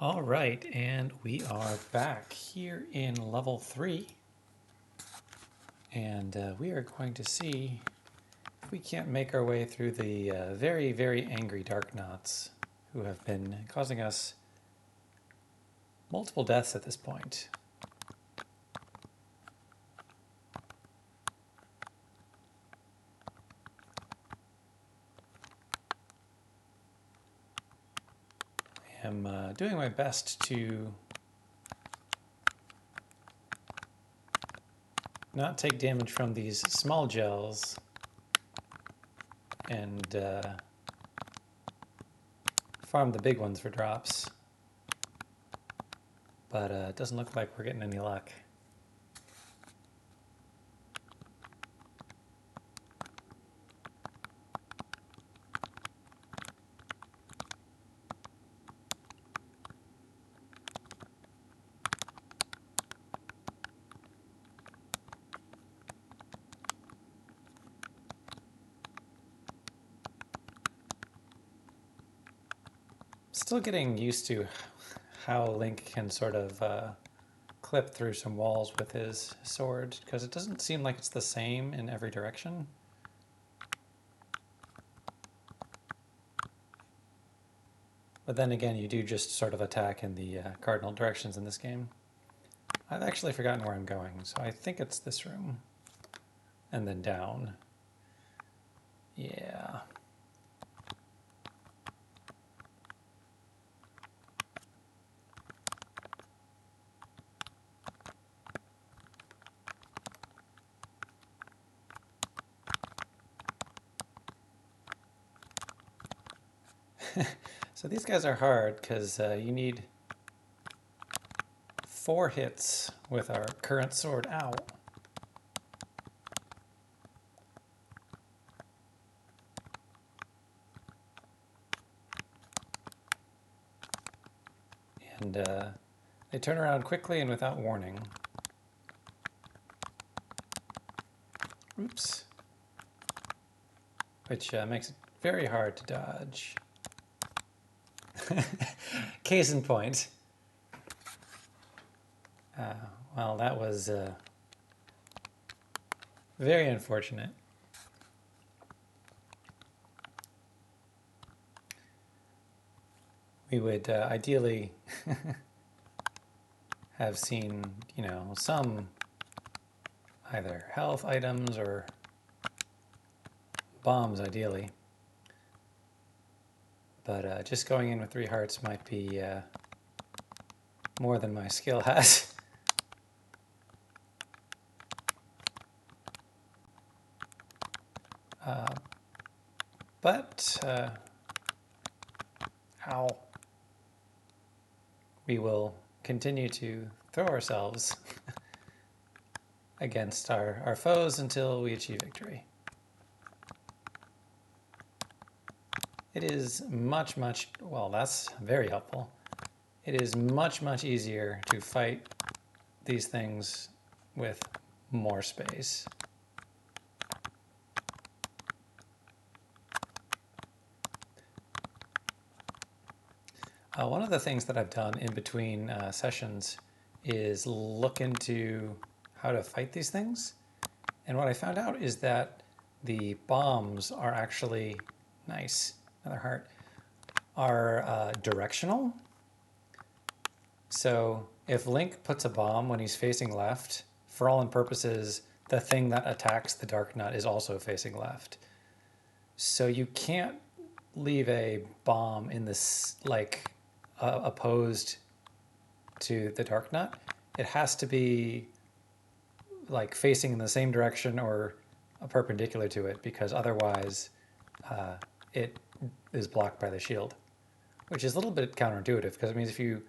All right, and we are back here in level 3. And we are going to see if we can't make our way through the very, very angry Dark Knots who have been causing us multiple deaths at this point. I am doing my best to not take damage from these small gels and farm the big ones for drops. But it doesn't look like we're getting any luck. Still getting used to how Link can sort of clip through some walls with his sword, because it doesn't seem like it's the same in every direction. But then again, you do just sort of attack in the cardinal directions in this game. I've actually forgotten where I'm going, so I think it's this room. And then down. Yeah. So these guys are hard because you need 4 hits with our current sword. Ow. And they turn around quickly and without warning. Oops. Which makes it very hard to dodge. Case in point. Well, that was very unfortunate. We would ideally have seen, some either health items or bombs, ideally. But just going in with 3 hearts might be more than my skill has. But ow. We will continue to throw ourselves against our foes until we achieve victory. It is much, well, that's very helpful. It is much, much easier to fight these things with more space. One of the things that I've done in between sessions is look into how to fight these things. And what I found out is that the bombs are actually, nice, another heart, are directional. So if Link puts a bomb when he's facing left, for all intents and purposes, the thing that attacks the Dark Nut is also facing left. So you can't leave a bomb in this, like, opposed to the Dark Nut. It has to be like facing in the same direction or perpendicular to it, because otherwise it is blocked by the shield, which is a little bit counterintuitive, because it means if you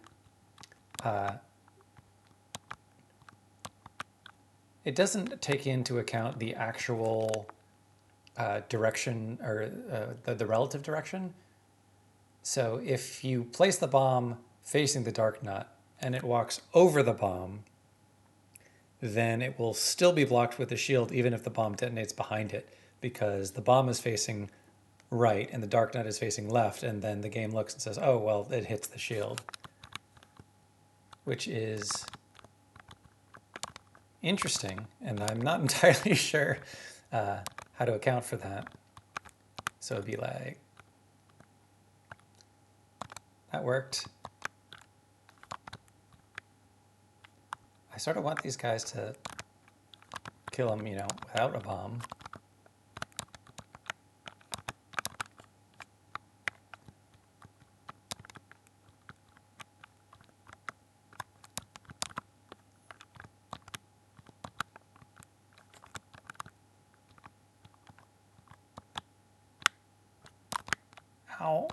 it doesn't take into account the actual direction, or the relative direction. So if you place the bomb facing the Dark Nut and it walks over the bomb, then it will still be blocked with the shield even if the bomb detonates behind it, because the bomb is facing right and the Dark Nut is facing left, and then the game looks and says, oh, well, it hits the shield. which is interesting, and I'm not entirely sure how to account for that. So it'd be like, that worked. I sort of want these guys to kill them, you know, without a bomb. Ow.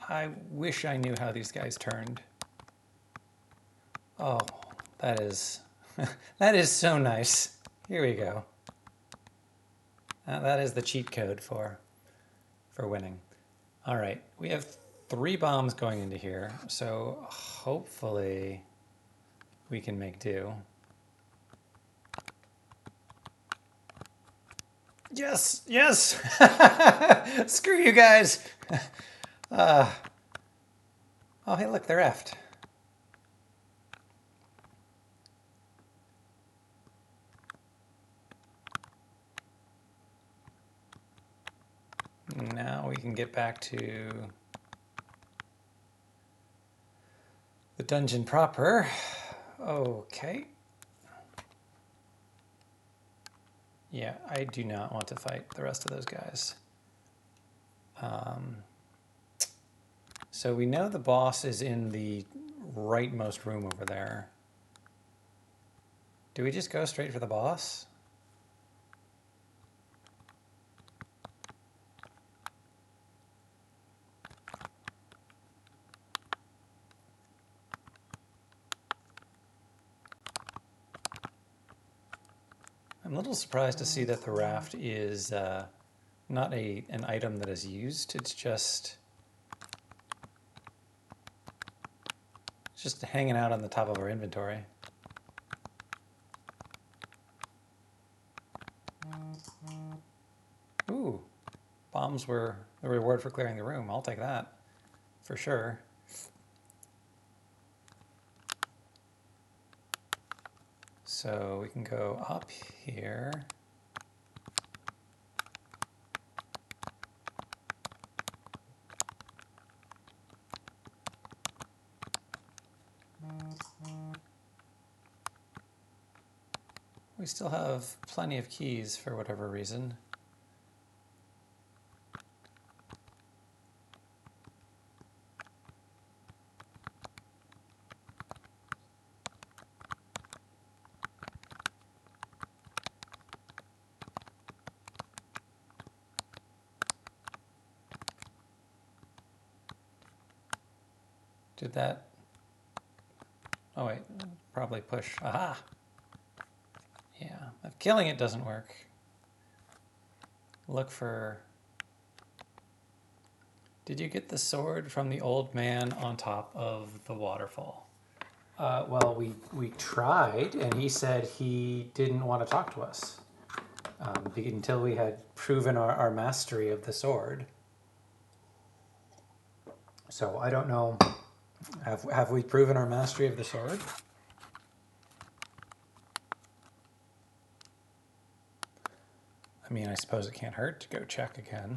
I wish I knew how these guys turned. Oh, that is, that is so nice. Here we go. That is the cheat code for winning. All right, we have 3 bombs going into here, so hopefully we can make do. Yes, yes! Screw you guys! Oh, hey, look, they're effed. Now we can get back to the dungeon proper. Okay. Yeah, I do not want to fight the rest of those guys. So we know the boss is in the rightmost room over there. Do we just go straight for the boss? I'm a little surprised to see that the raft is not an item that is used. It's just hanging out on the top of our inventory. Ooh, bombs were the reward for clearing the room. I'll take that, for sure. So we can go up here. We still have plenty of keys for whatever reason. Did that? Oh wait, probably push. Aha! Yeah, if killing it doesn't work, look for... Did you get the sword from the old man on top of the waterfall? Well, we tried, and he said he didn't want to talk to us until we had proven our mastery of the sword. So I don't know, have we proven our mastery of the sword? I mean, I suppose it can't hurt to go check again.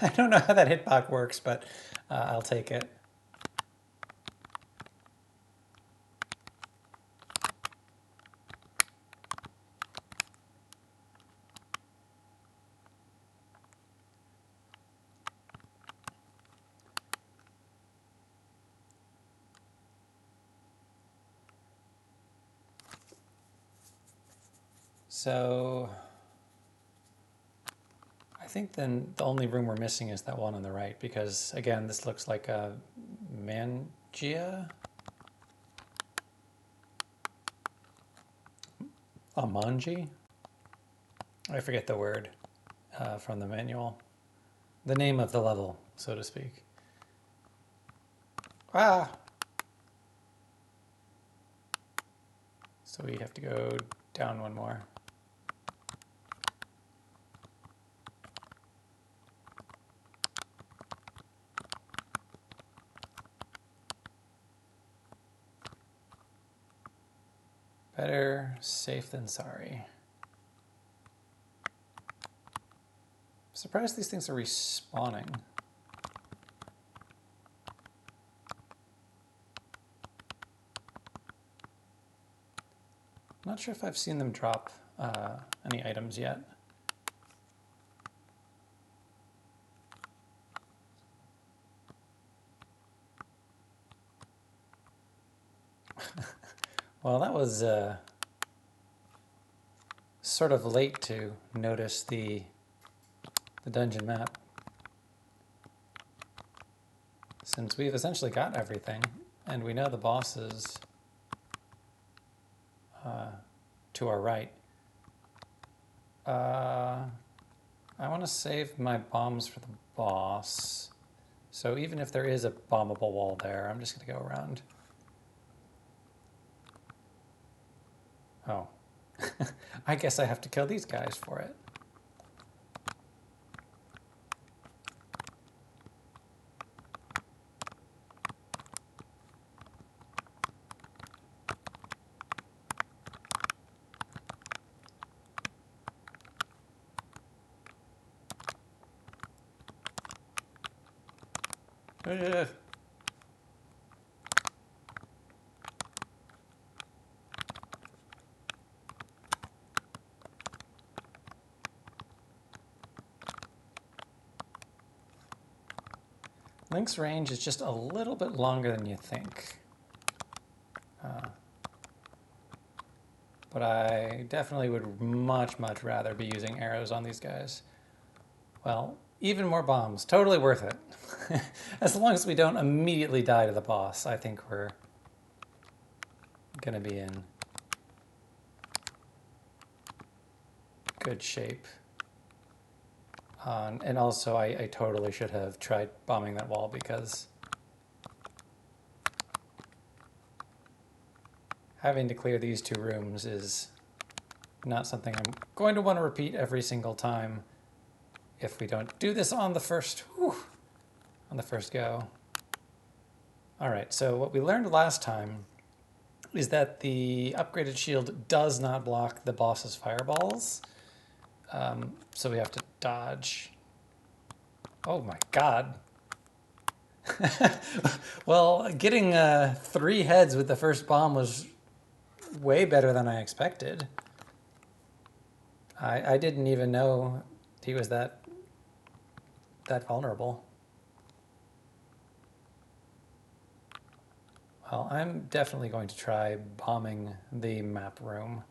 I don't know how that hitbox works, but I'll take it. So I think then the only room we're missing is that one on the right, because again, this looks like a mangia? A manji? I forget the word from the manual. The name of the level, so to speak. Ah! So we have to go down one more. Better safe than sorry. Surprised these things are respawning. Not sure if I've seen them drop any items yet. Well, that was sort of late to notice the dungeon map, since we've essentially got everything and we know the bosses to our right. I want to save my bombs for the boss, so even if there is a bombable wall there, I'm just going to go around. Oh, I guess I have to kill these guys for it. Ugh. Link's range is just a little bit longer than you think. But I definitely would much, much rather be using arrows on these guys. Well, even more bombs. Totally worth it. As long as we don't immediately die to the boss, I think we're gonna be in good shape. And also, I totally should have tried bombing that wall, because having to clear these two rooms is not something I'm going to want to repeat every single time if we don't do this on the first go. All right, so what we learned last time is that the upgraded shield does not block the boss's fireballs. So we have to dodge. Oh my god. Well, getting 3 heads with the first bomb was way better than I expected. I didn't even know he was that vulnerable. Well, I'm definitely going to try bombing the map room.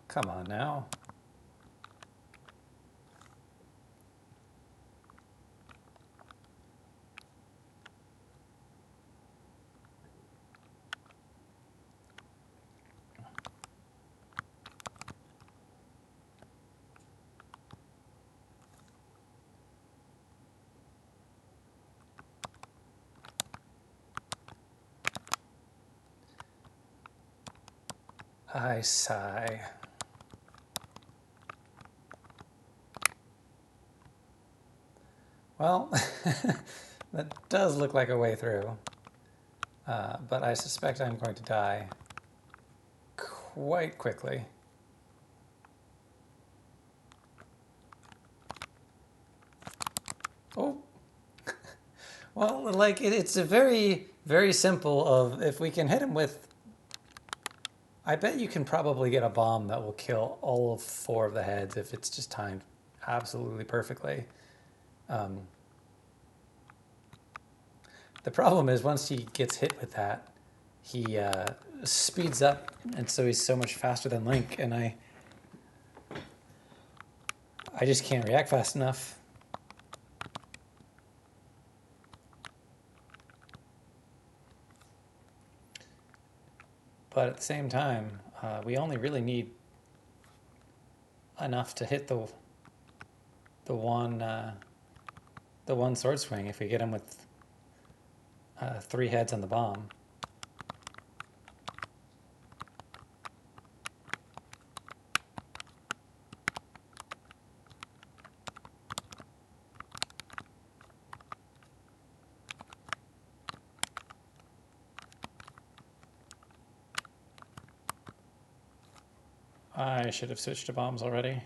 Come on now. I sigh. Well, that does look like a way through, but I suspect I'm going to die quite quickly. Oh, well, like it's a very, very simple of, if we can hit him with, I bet you can probably get a bomb that will kill all of 4 of the heads if it's just timed absolutely perfectly. The problem is, once he gets hit with that, he speeds up, and so he's so much faster than Link, and I just can't react fast enough. But at the same time, we only really need enough to hit the one sword swing if we get him with 3 heads on the bomb. I should have switched to bombs already.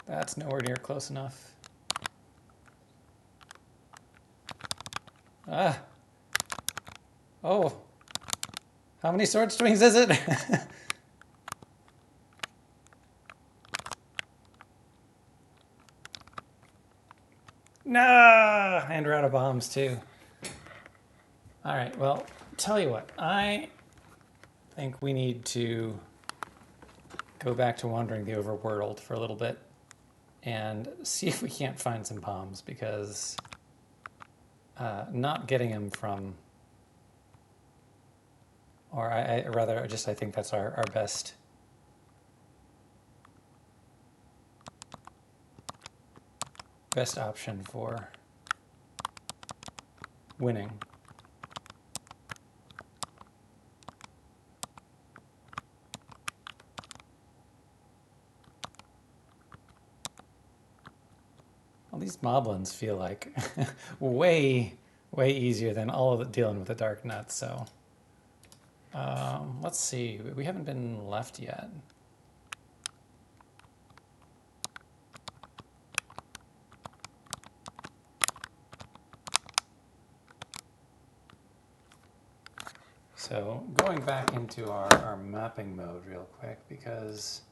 That's nowhere near close enough. Ah! Oh! How many sword swings is it? No! And we're out of bombs too. Alright, well, tell you what. I think we need to go back to wandering the overworld for a little bit and see if we can't find some bombs, because not getting them from, or I rather just I think that's our best option for winning. Well, these moblins feel like way easier than all of it dealing with the dark nuts. So let's see. We haven't been left yet. So going back into our mapping mode real quick, because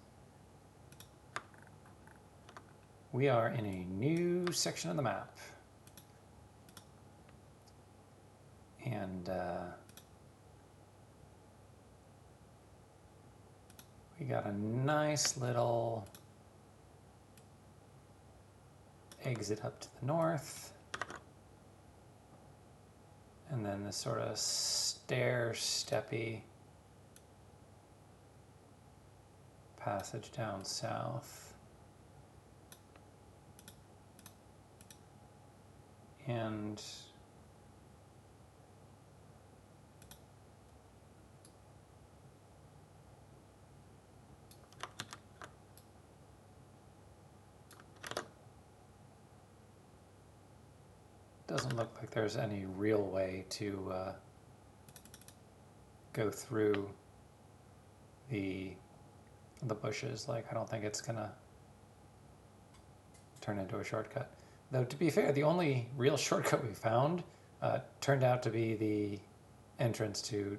we are in a new section of the map. And we got a nice little exit up to the north. And then this sort of stair-steppy passage down south. And doesn't look like there's any real way to go through the bushes. Like, I don't think it's gonna turn into a shortcut. Though, to be fair, the only real shortcut we found turned out to be the entrance to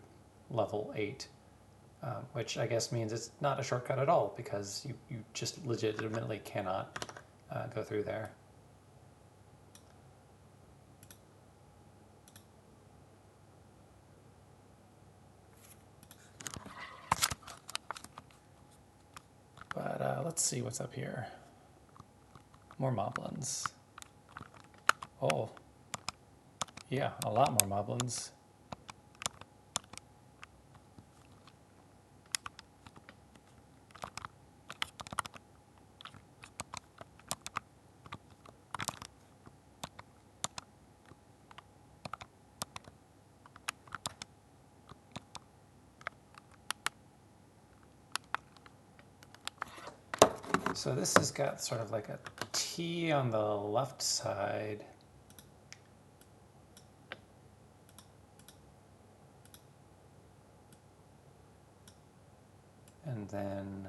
level 8, which I guess means it's not a shortcut at all, because you just legitimately cannot go through there. But let's see what's up here. More moblins. Oh, yeah, a lot more moblins. So this has got sort of like a T on the left side. And then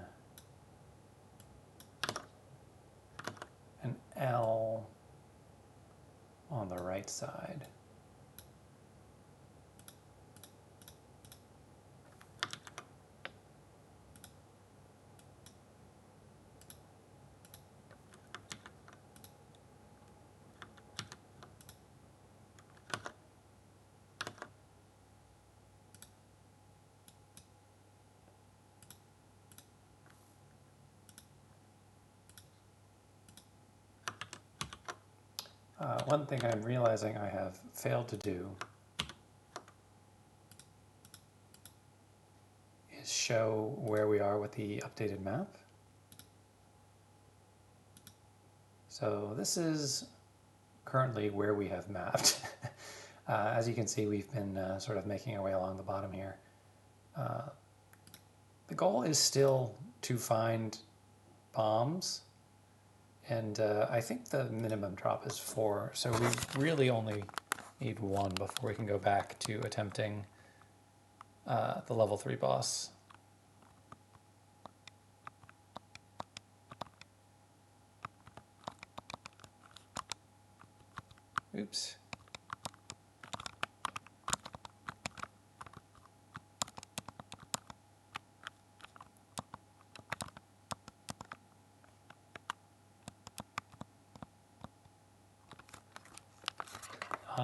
an L on the right side. One thing I'm realizing I have failed to do show where we are with the updated map. So this is currently where we have mapped. As you can see, we've been sort of making our way along the bottom here. The goal is still to find bombs, and I think the minimum drop is 4, so we really only need 1 before we can go back to attempting the level 3 boss. Oops.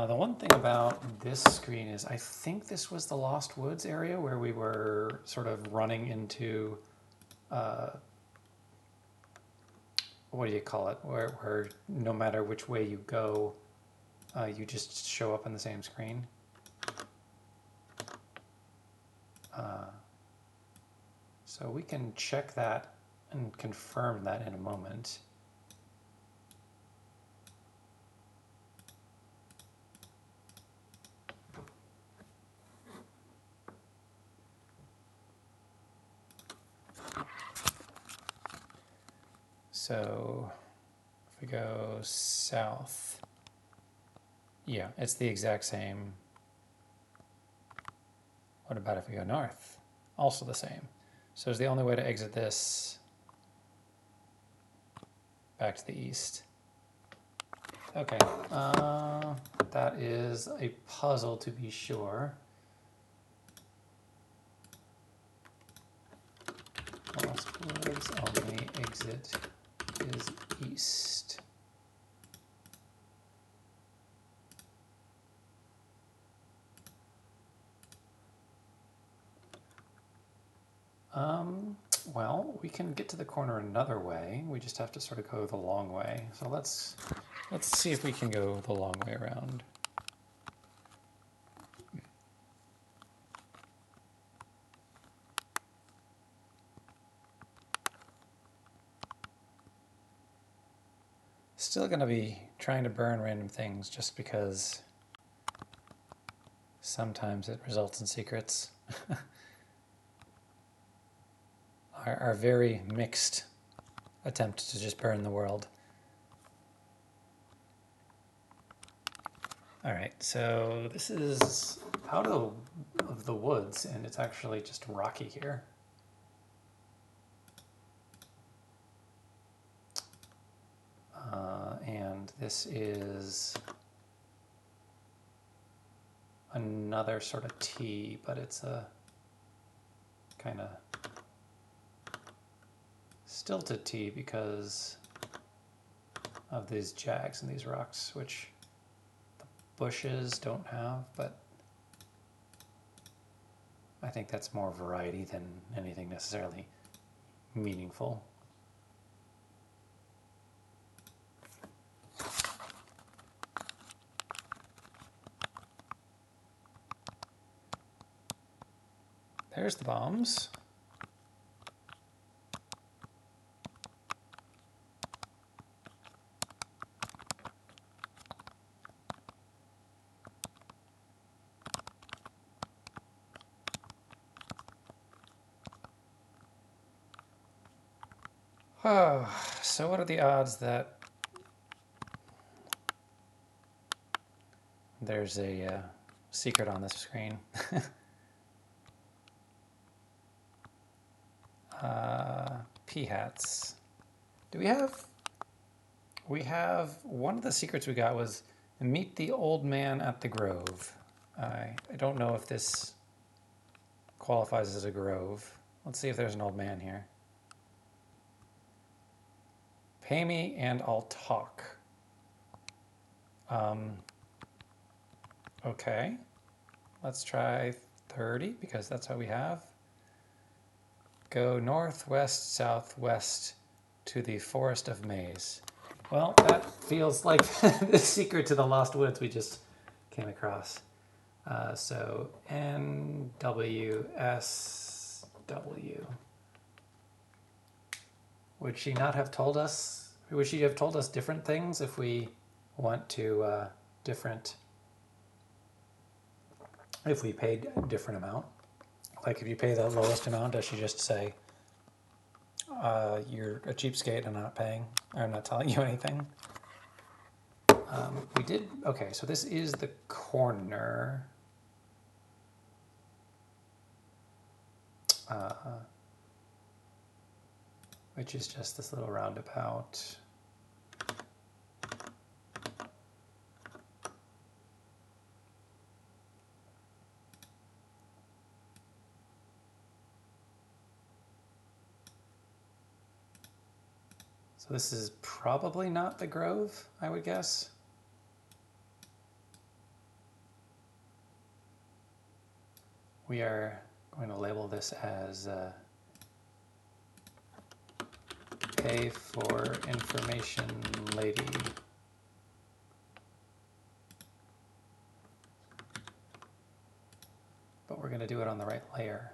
The one thing about this screen is I think this was the Lost Woods area where we were sort of running into, what do you call it, where no matter which way you go, you just show up on the same screen. So we can check that and confirm that in a moment. So if we go south, yeah, it's the exact same. What about if we go north? Also the same. So is the only way to exit this back to the east. Okay, that is a puzzle to be sure. Lost Woods, only exit is east. Well, we can get to the corner another way. We just have to sort of go the long way. So let's see if we can go the long way around. Still going to be trying to burn random things just because sometimes it results in secrets. Our very mixed attempt to just burn the world. All right, so this is out of the woods, and it's actually just rocky here. And this is another sort of T, but it's a kind of stilted T because of these jags and these rocks, which the bushes don't have, but I think that's more variety than anything necessarily meaningful. There's the bombs. Oh, so what are the odds that there's a secret on this screen? P-hats. Do we have... We have... One of the secrets we got was meet the old man at the grove. I don't know if this qualifies as a grove. Let's see if there's an old man here. Pay me and I'll talk. Okay. Let's try 30 because that's what we have. Go northwest, southwest to the Forest of Maze. Well, that feels like the secret to the Lost Woods we just came across. So NWS W. Would she not have told us? Would she have told us different things if we went to different? If we paid a different amount, like if you pay the lowest amount, does she just say, "You're a cheapskate. I'm not paying. Or I'm not telling you anything." We did okay. So this is the corner. Which is just this little roundabout. So this is probably not the Grove, I would guess. We are going to label this as pay for information lady. But we're going to do it on the right layer.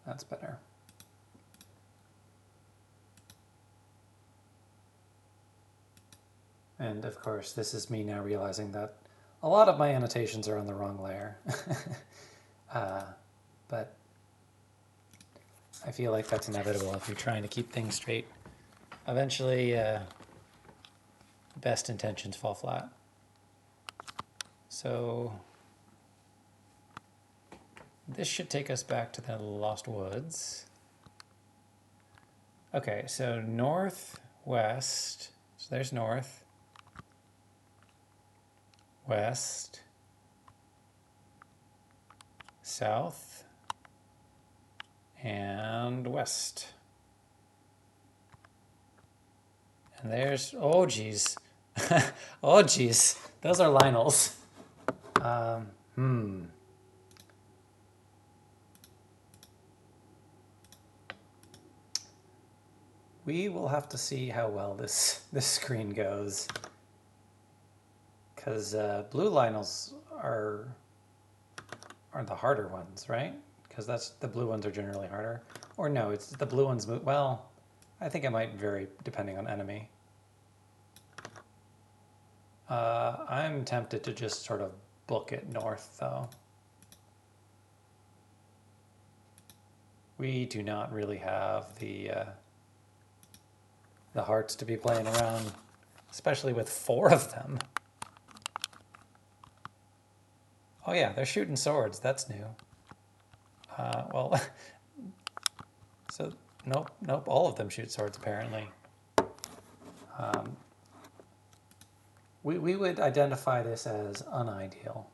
That's better. And of course, this is me now realizing that a lot of my annotations are on the wrong layer. But I feel like that's inevitable if you're trying to keep things straight. Eventually, best intentions fall flat. So this should take us back to the Lost Woods. Okay, so northwest, so there's north, west, south, and west. And there's, oh geez, oh geez, those are Lionels. We will have to see how well this screen goes. Because blue Lionels are the harder ones, right? Because that's the blue ones are generally harder. Or no, it's the blue ones move. Well, I think it might vary depending on enemy. I'm tempted to just sort of book it north, though. We do not really have the hearts to be playing around, especially with 4 of them. Oh yeah, they're shooting swords. That's new. Well, so nope, all of them shoot swords apparently. We would identify this as unideal.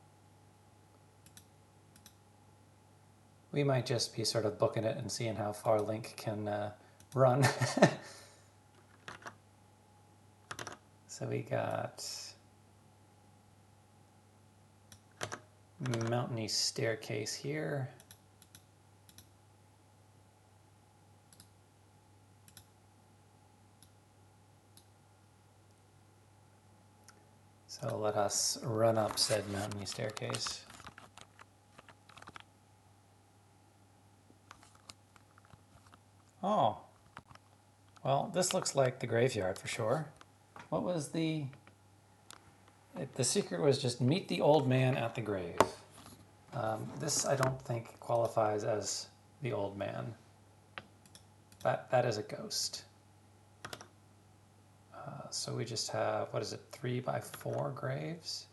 We might just be sort of booking it and seeing how far Link can run. So we got mountainy staircase here. So let us run up said mountainy staircase. Oh, well, this looks like the graveyard for sure. What was the secret was just meet the old man at the grave. This I don't think qualifies as the old man. That is a ghost. So we just have, what is it, 3 by 4 graves?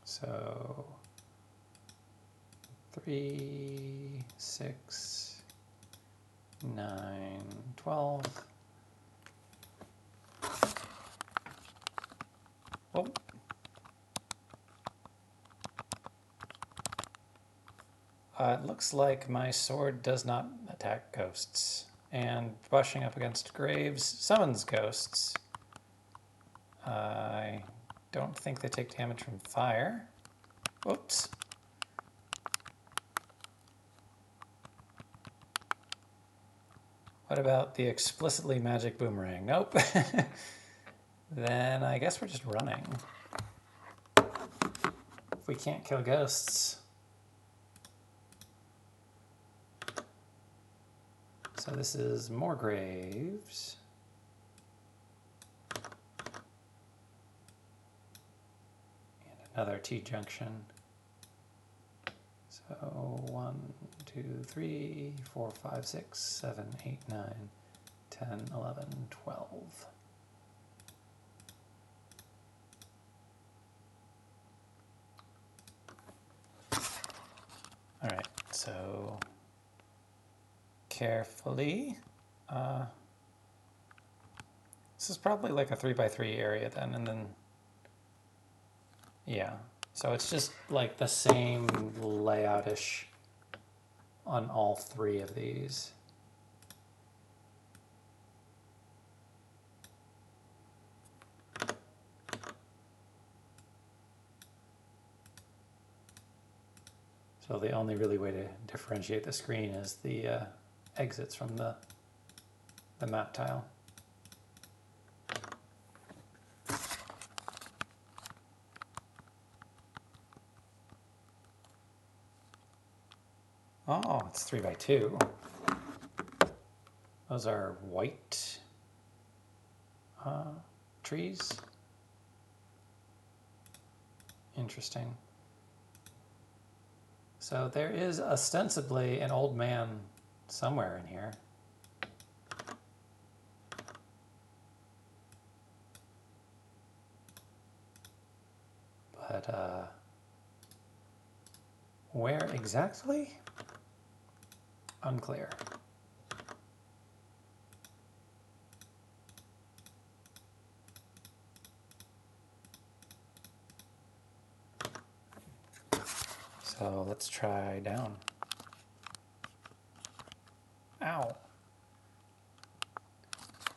So 3, 6, 9, 12. Oh. It looks like my sword does not attack ghosts, and brushing up against graves summons ghosts. I don't think they take damage from fire. Whoops. What about the explicitly magic boomerang? Nope. Then I guess we're just running. If we can't kill ghosts. So this is more graves. And another T-junction. So 1, 2, 3, 4, 5, 6, 7, 8, 9, 10, 11, 12. All right, so carefully. This is probably like a 3x3 area then, and then, yeah. So it's just like the same layout-ish on all three of these. So the only really way to differentiate the screen is the exits from the map tile. Oh, it's 3x2. Those are white trees. Interesting. So there is ostensibly an old man somewhere in here. But where exactly? Unclear. So let's try down. Ow.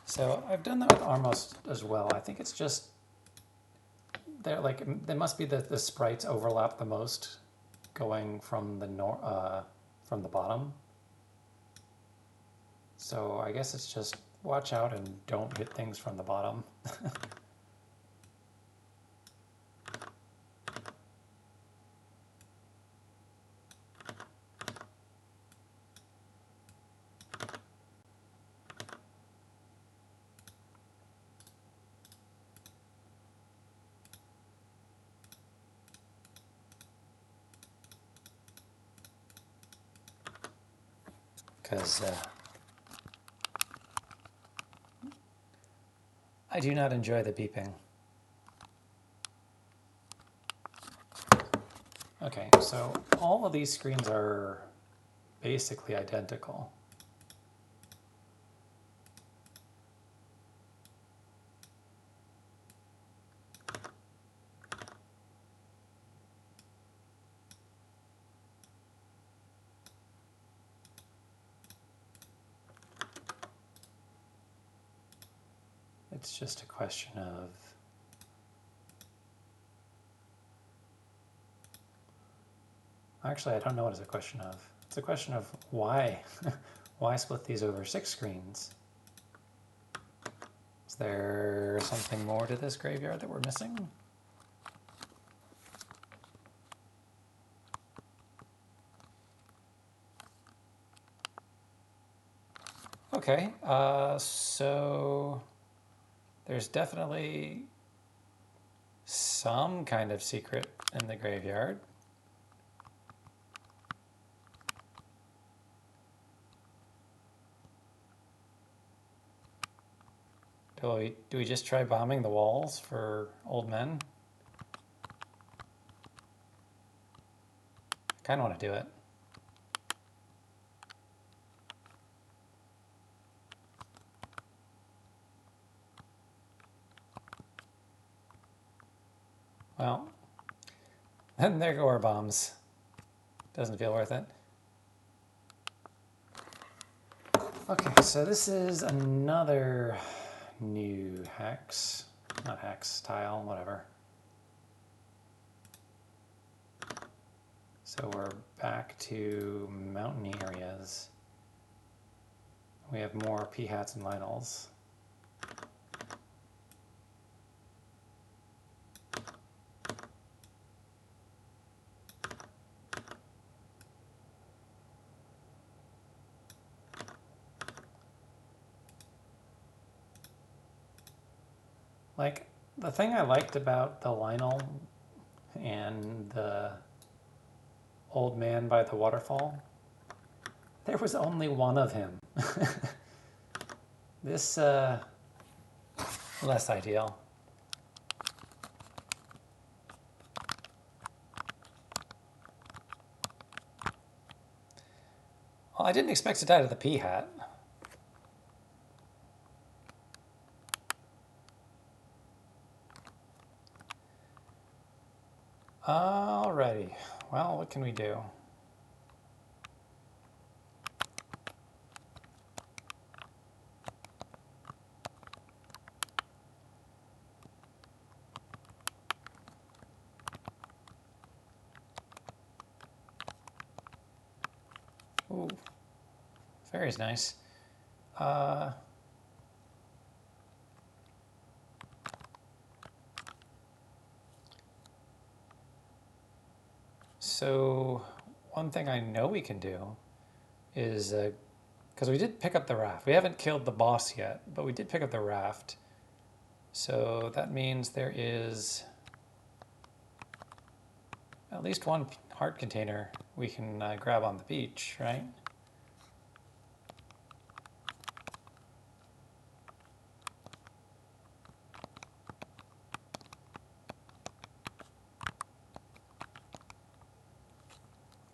So I've done that with Armos as well. I think it's just, they're like, they must be the sprites overlap the most going from the bottom. So I guess it's just watch out and don't hit things from the bottom. Because I do not enjoy the beeping. Okay, so all of these screens are basically identical. It's just a question of actually, I don't know what it's a question of. It's a question of why. Why split these over 6 screens? Is there something more to this graveyard that we're missing? Okay, so there's definitely some kind of secret in the graveyard. Do we just try bombing the walls for old men? I kind of want to do it. Well, and there go our bombs. Doesn't feel worth it. Okay, so this is another new hex. Not hex, tile, whatever. So we're back to mountain areas. We have more P-hats and Lionels. Like, the thing I liked about the Lionel and the old man by the waterfall, there was only one of him. This, less ideal. Well, I didn't expect to die to the P-hat. Alrighty, well, what can we do? Ooh, fairy's nice. So one thing I know we can do is, because we did pick up the raft. We haven't killed the boss yet, but we did pick up the raft. So that means there is at least one heart container we can grab on the beach, right?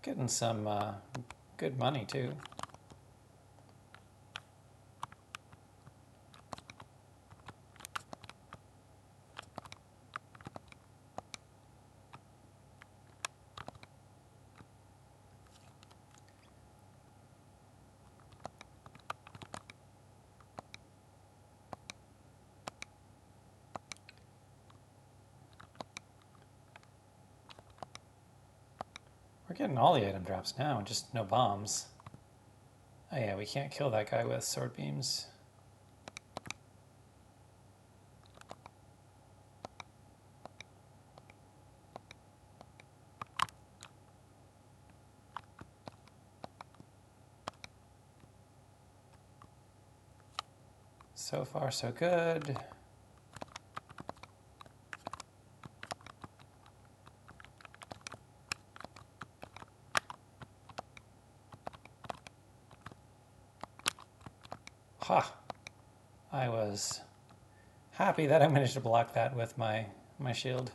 Getting some good money too. We're getting all the item drops now, just no bombs. Oh yeah, we can't kill that guy with sword beams. So far, so good. Ha! I was happy that I managed to block that with my shield.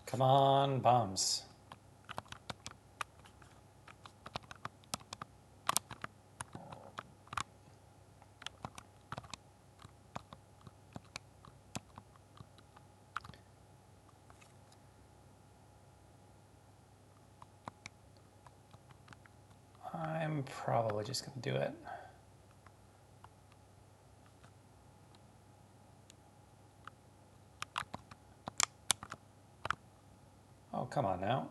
Come on, bombs. I'm probably just going to do it. Oh, come on now.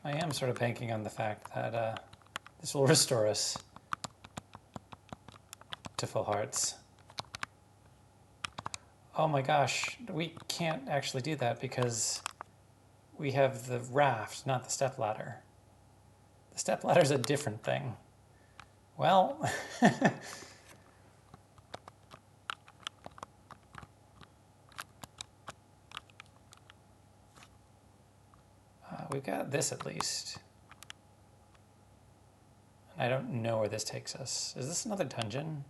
I am sort of banking on the fact that this will restore us to full hearts. Oh my gosh, we can't actually do that because we have the raft, not the step ladder. The step ladder is a different thing. Well, we've got this at least. I don't know where this takes us. Is this another dungeon?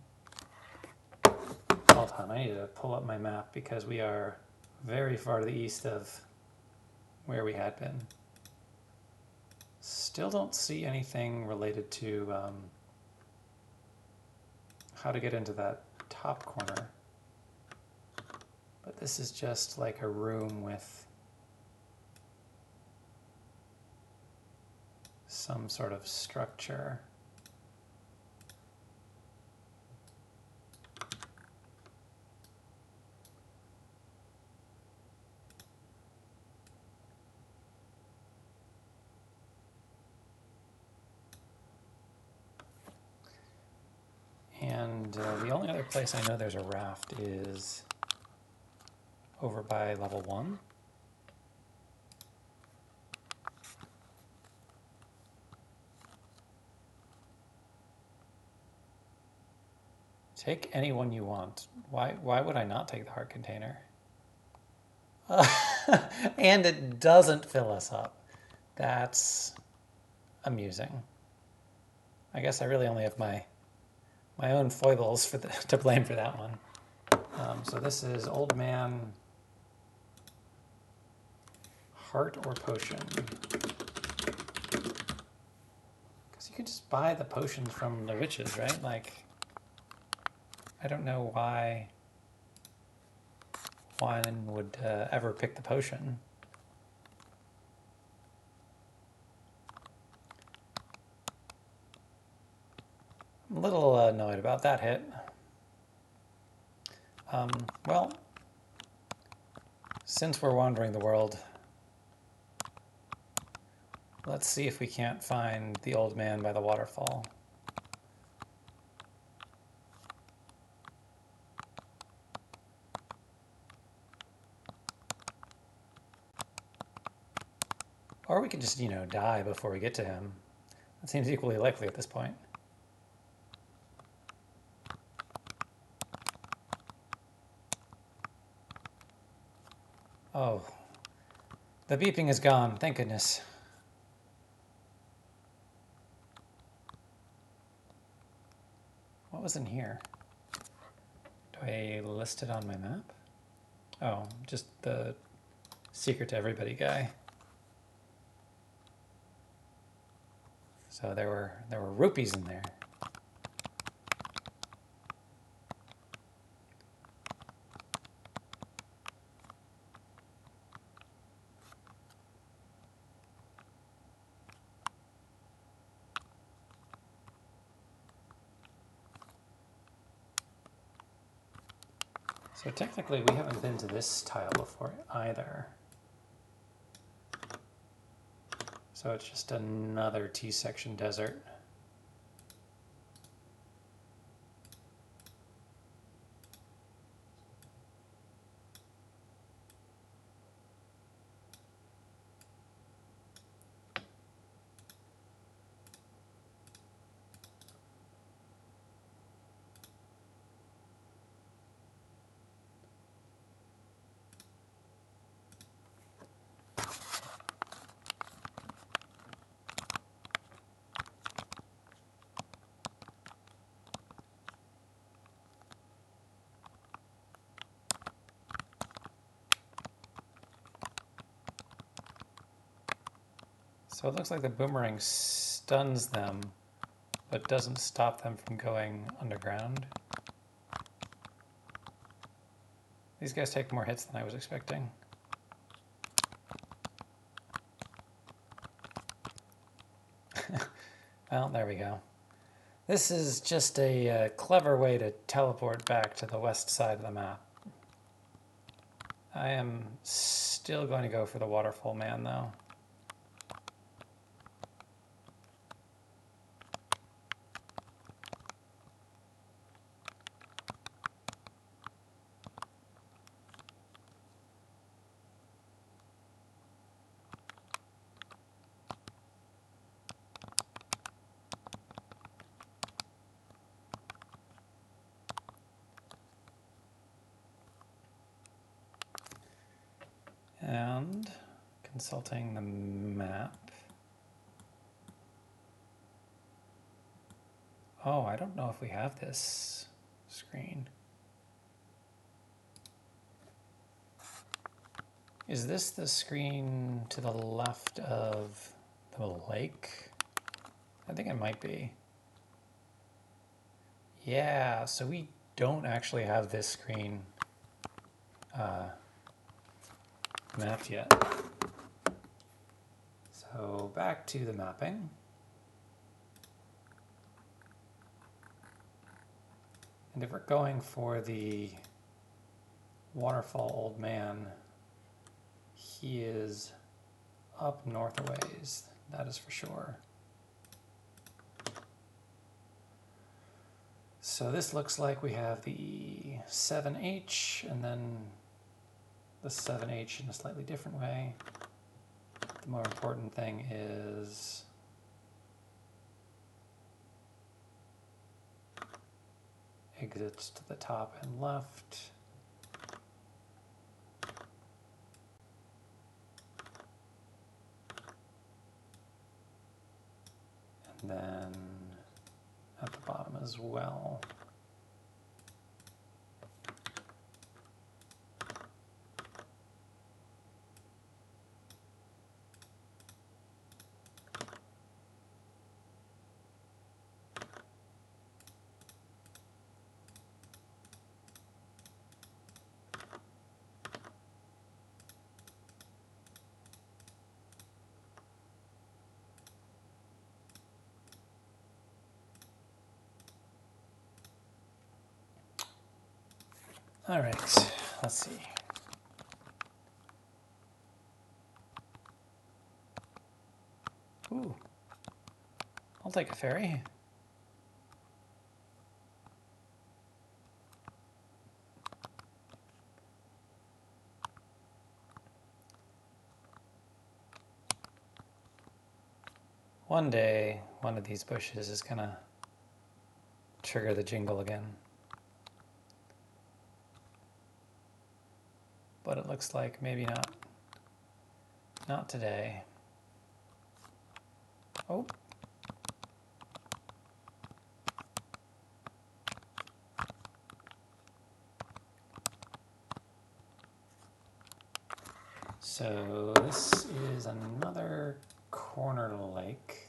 Hold on, I need to pull up my map because we are very far to the east of where we had been. Still don't see anything related to how to get into that top corner. But this is just like a room with some sort of structure. And the only other place I know there's a raft is over by level 1. Take any one you want. Why would I not take the heart container? And it doesn't fill us up. That's amusing. I guess I really only have my own foibles for to blame for that one. So this is Old Man Heart or Potion. Because you could just buy the potions from the witches, right? Like, I don't know why one would ever pick the potion. I'm a little annoyed about that hit. Well, since we're wandering the world, let's see if we can't find the old man by the waterfall. Or we could just, die before we get to him. That seems equally likely at this point. Oh, the beeping is gone, thank goodness. What was in here? Do I list it on my map? Oh, just the secret to everybody guy. So there were rupees in there. So technically we haven't been to this tile before either. So it's just another T-section desert. So it looks like the boomerang stuns them, but doesn't stop them from going underground. These guys take more hits than I was expecting. Well, there we go. This is just a clever way to teleport back to the west side of the map. I am still going to go for the waterfall man, though. And consulting the map. Oh, I don't know if we have this screen. Is this the screen to the left of the lake? I think it might be. Yeah, so we don't actually have this screen mapped yet. So back to the mapping. And if we're going for the waterfall old man, he is up north a ways, that is for sure. So this looks like we have the 7H and then the 7H in a slightly different way. The more important thing is exits to the top and left. And then at the bottom as well. All right, let's see. Ooh, I'll take a ferry. One day, one of these bushes is gonna trigger the jingle again. But it looks like maybe not. Not today. Oh. So this is another corner lake.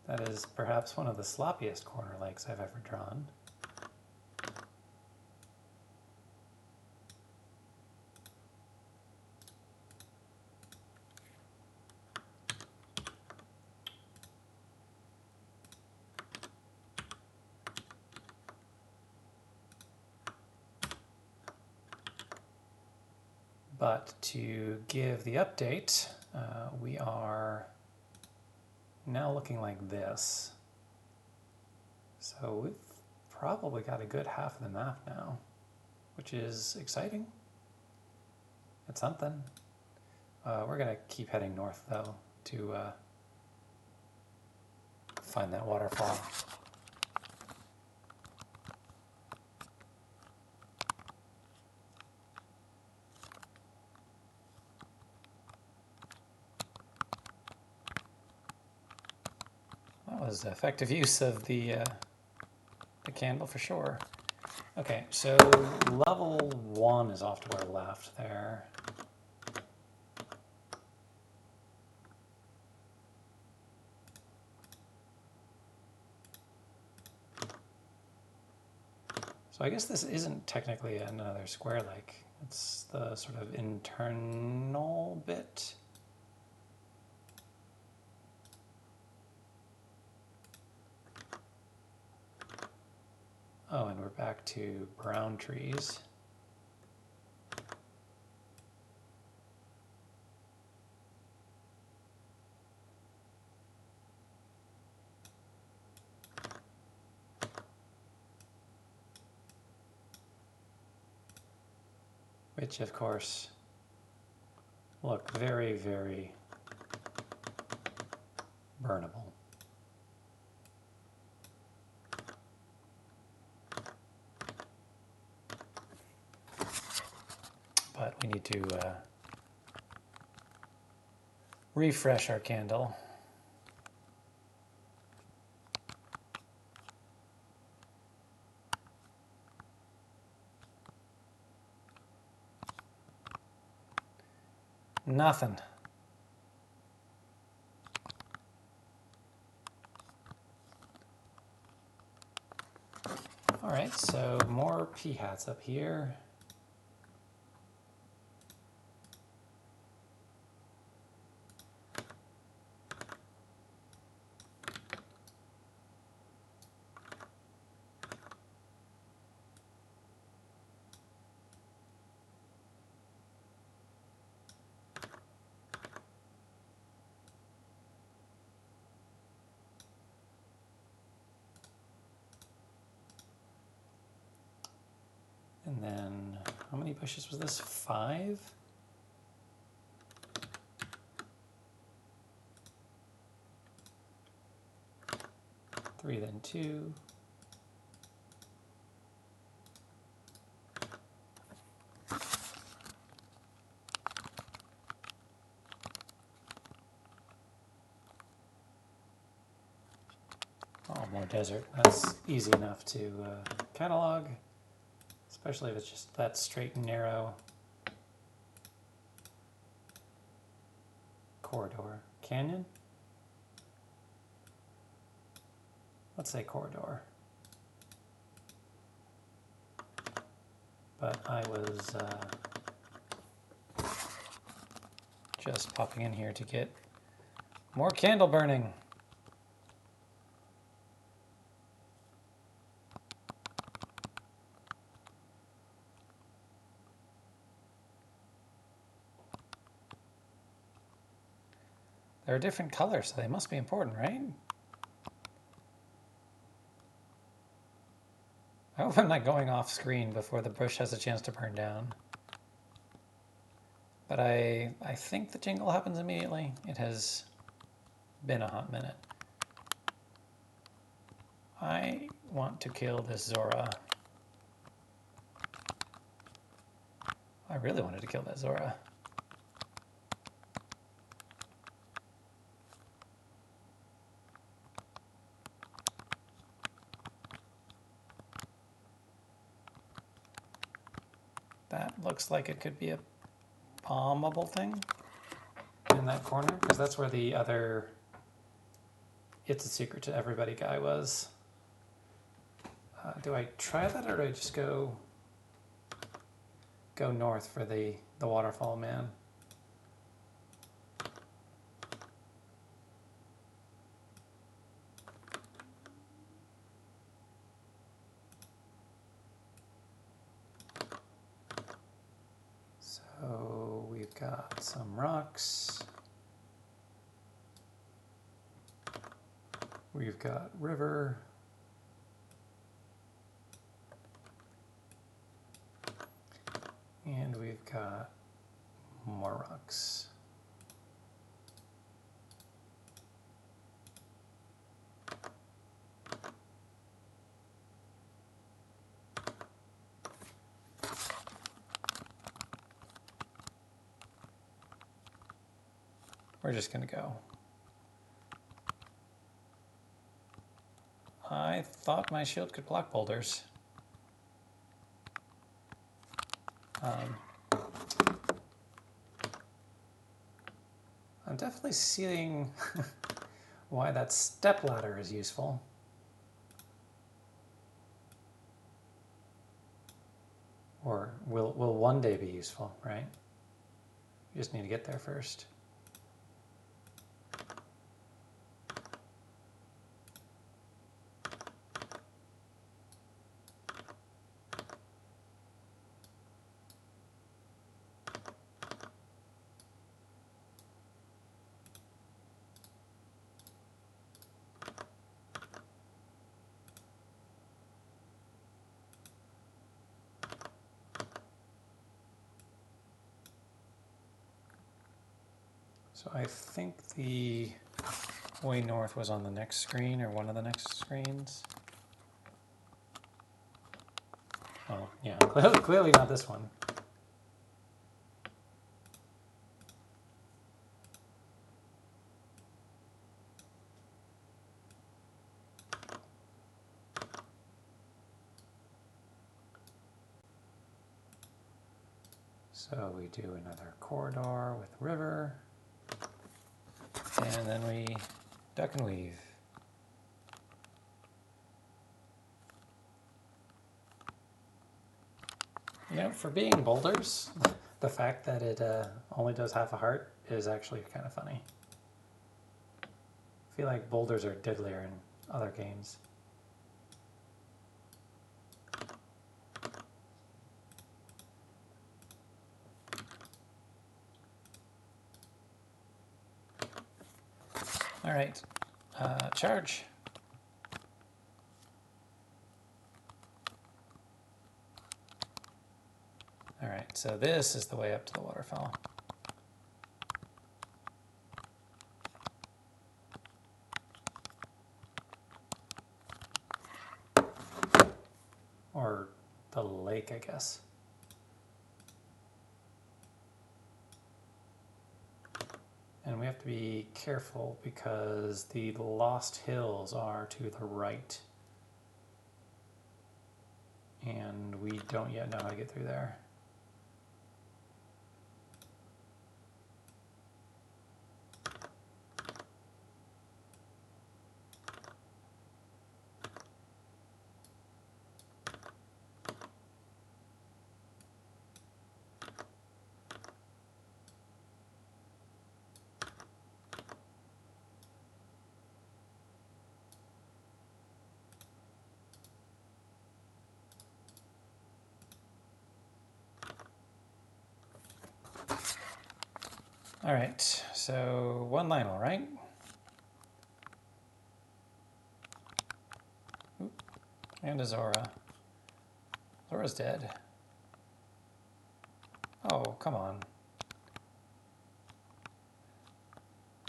That is perhaps one of the sloppiest corner lakes I've ever drawn. But to give the update, we are now looking like this. So we've probably got a good half of the map now, which is exciting. It's something. We're gonna keep heading north though to find that waterfall. That was effective use of the candle for sure. Okay, so level 1 is off to our left there. So I guess this isn't technically another square lake. It's the sort of internal bit. Oh, and we're back to brown trees. Which, of course, look very, very burnable. But we need to refresh our candle. Nothing. All right, so more p-hats up here. How many bushes was this? 5? 3, then 2. Oh, more desert. That's easy enough to catalog, especially if it's just that straight and narrow corridor. Canyon? Let's say corridor. But I was just popping in here to get more candle burning. They're a different color, so they must be important, right? I hope I'm not going off screen before the bush has a chance to burn down. But I think the jingle happens immediately. It has been a hot minute. I want to kill this Zora. I really wanted to kill that Zora. That looks like it could be a bombable thing in that corner, because that's where the other It's a Secret to Everybody guy was. Do I try that, or do I just go north for the waterfall man? So we've got some rocks. We've got river. And we've got more rocks. We're just gonna go. I thought my shield could block boulders. I'm definitely seeing why that step ladder is useful. Or will one day be useful, right? You just need to get there first. So I think the way north was on the next screen, or one of the next screens. Oh, yeah, clearly not this one. So we do another corridor with river, and then we duck and weave. You know, for being boulders, the fact that it only does half a heart is actually kind of funny. I feel like boulders are deadlier in other games. All right, charge. All right, so this is the way up to the waterfall. Or the lake, I guess. And we have to be careful because the Lost Hills are to the right. And we don't yet know how to get through there. All right, so one Lionel, right? Oop. And a Zora. Zora's dead. Oh, come on.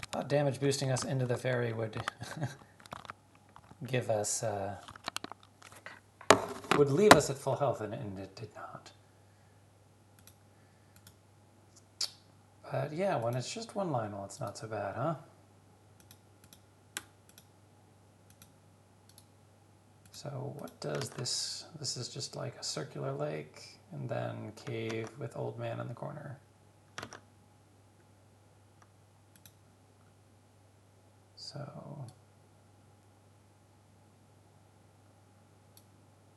I thought damage boosting us into the fairy would give us, would leave us at full health, and it did not. But yeah, when it's just one Lionel, it's not so bad, huh? So what does this, this is just like a circular lake, and then cave with old man in the corner. So,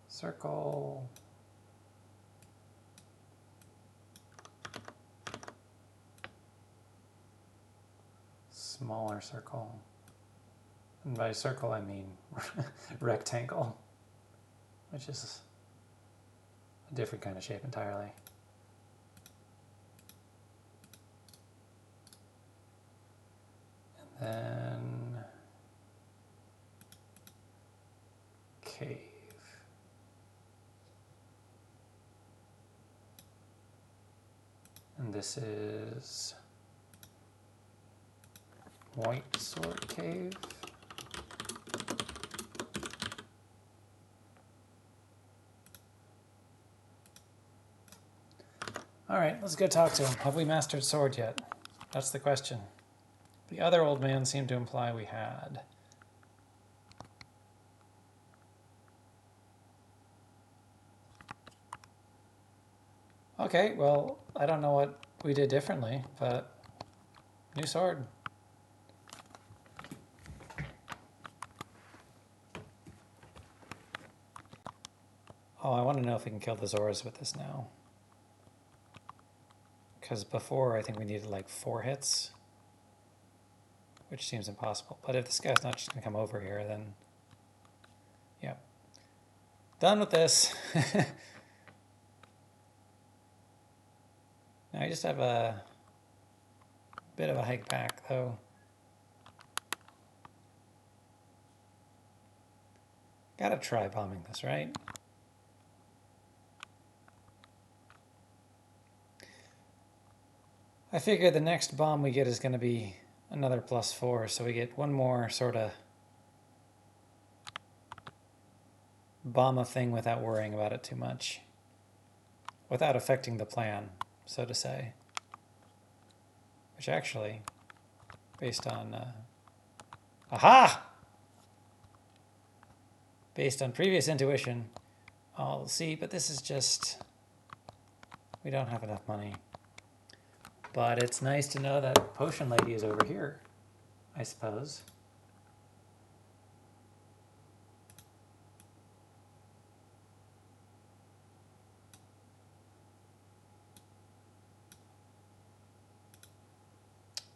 circle, smaller circle. And by circle, I mean rectangle, which is a different kind of shape entirely. And then cave. And this is White Sword Cave. All right, let's go talk to him. Have we mastered sword yet? That's the question. The other old man seemed to imply we had. Okay, well, I don't know what we did differently, but new sword. Oh, I want to know if we can kill the Zoras with this now. Because before, I think we needed like 4 hits, which seems impossible. But if this guy's not just going to come over here, then yeah. Done with this. Now I just have a bit of a hike back, though. Gotta try bombing this, right? I figure the next bomb we get is going to be another +4, so we get one more sort of bomb a thing without worrying about it too much. Without affecting the plan, so to say. Which actually, based on... aha! Based on previous intuition, I'll see, but this is just... we don't have enough money. But it's nice to know that Potion Lady is over here, I suppose.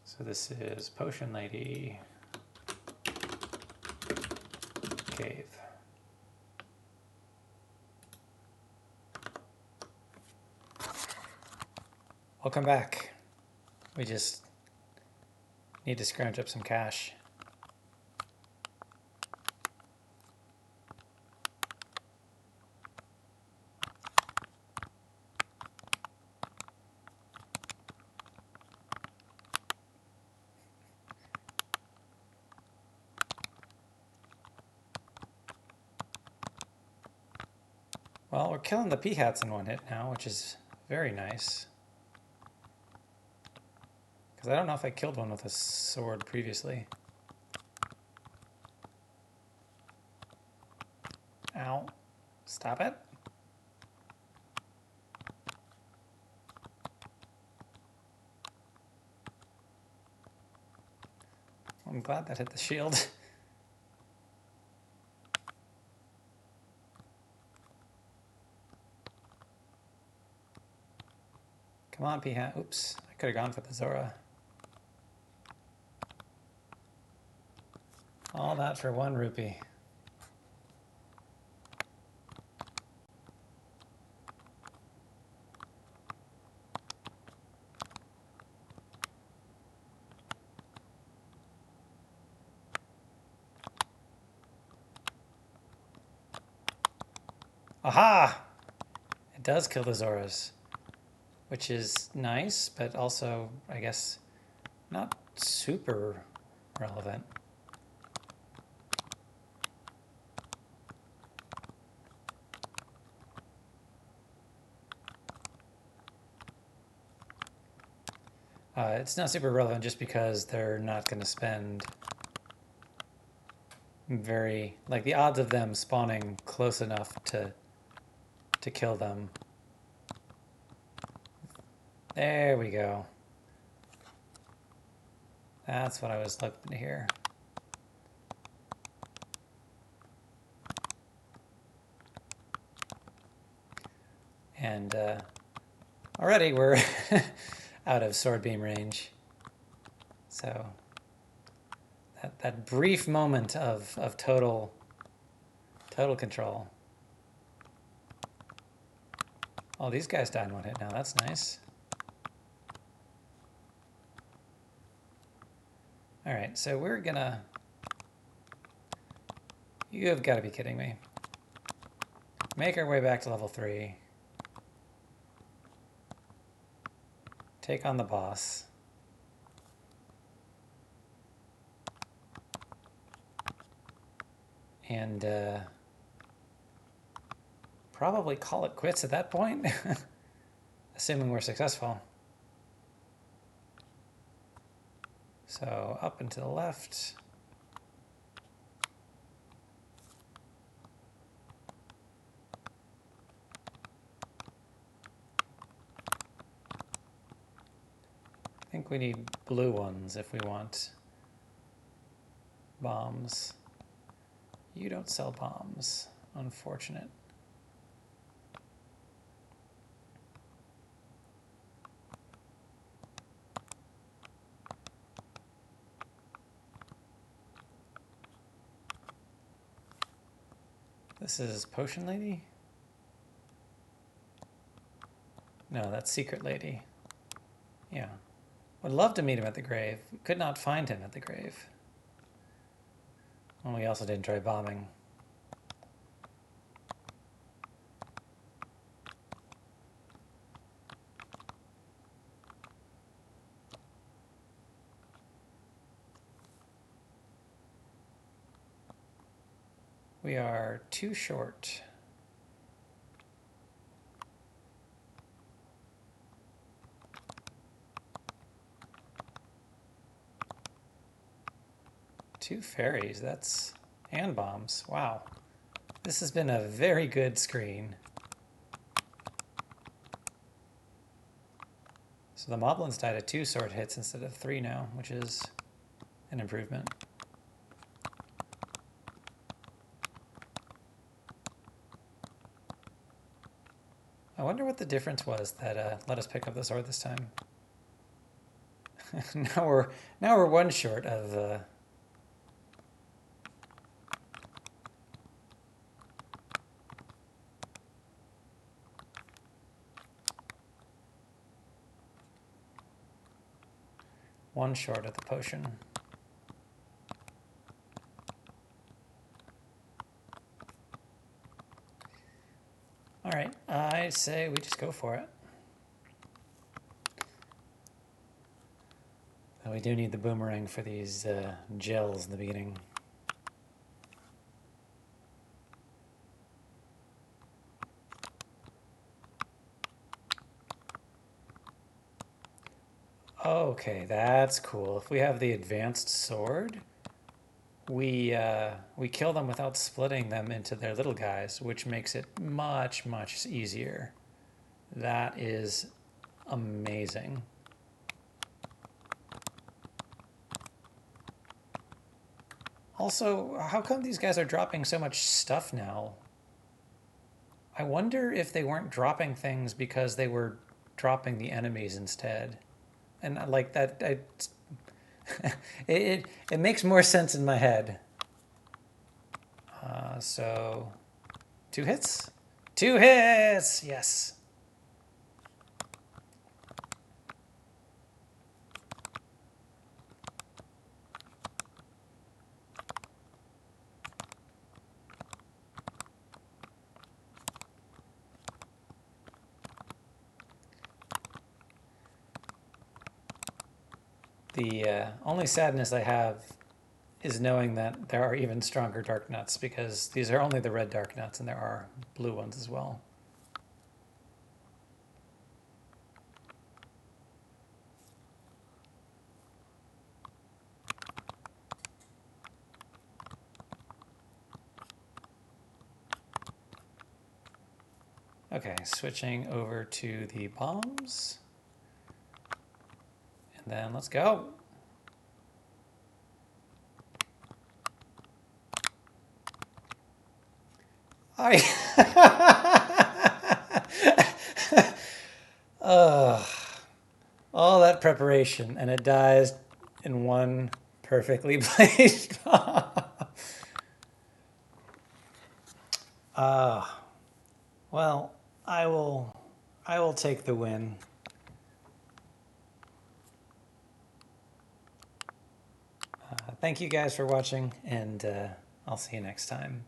So this is Potion Lady Cave. Welcome back. We just need to scrounge up some cash. Well, we're killing the P-hats in one hit now, which is very nice. Because I don't know if I killed one with a sword previously. Ow. Stop it. I'm glad that hit the shield. Come on, P-hat. Oops. I could have gone for the Zora. All that for 1 rupee. Aha! It does kill the Zoras, which is nice, but also, I guess, not super relevant. It's not super relevant just because they're not going to spend very, like the odds of them spawning close enough to kill them. There we go. That's what I was looking to hear. And already we're out of sword beam range. So that brief moment of total control. Oh, these guys died in 1 hit now. That's nice. All right, so we're gonna... You have got to be kidding me. Make our way back to level 3. Take on the boss. And probably call it quits at that point, assuming we're successful. So up and to the left. I think we need blue ones if we want bombs. You don't sell bombs. Unfortunate. This is Potion Lady? No, that's Secret Lady. Yeah. Would love to meet him at the grave. Could not find him at the grave. Well, we also didn't try bombing. We are too short. Two fairies, that's... and bombs. Wow. This has been a very good screen. So the moblins died at 2 sword hits instead of 3 now, which is an improvement. I wonder what the difference was that let us pick up the sword this time. now we're 1 short of one short of the potion. All right, I say we just go for it. But we do need the boomerang for these gels in the beginning. Okay, that's cool. If we have the advanced sword, we kill them without splitting them into their little guys, which makes it much, much easier. That is amazing. Also, how come these guys are dropping so much stuff now? I wonder if they weren't dropping things because they were dropping the enemies instead. And like that, it makes more sense in my head. So, 2 hits? 2 hits! Yes. The only sadness I have is knowing that there are even stronger dark nuts because these are only the red dark nuts and there are blue ones as well. Okay, switching over to the bombs. And then let's go. I all that preparation and it dies in one perfectly placed bomb. Well, I will take the win. Thank you guys for watching, and I'll see you next time.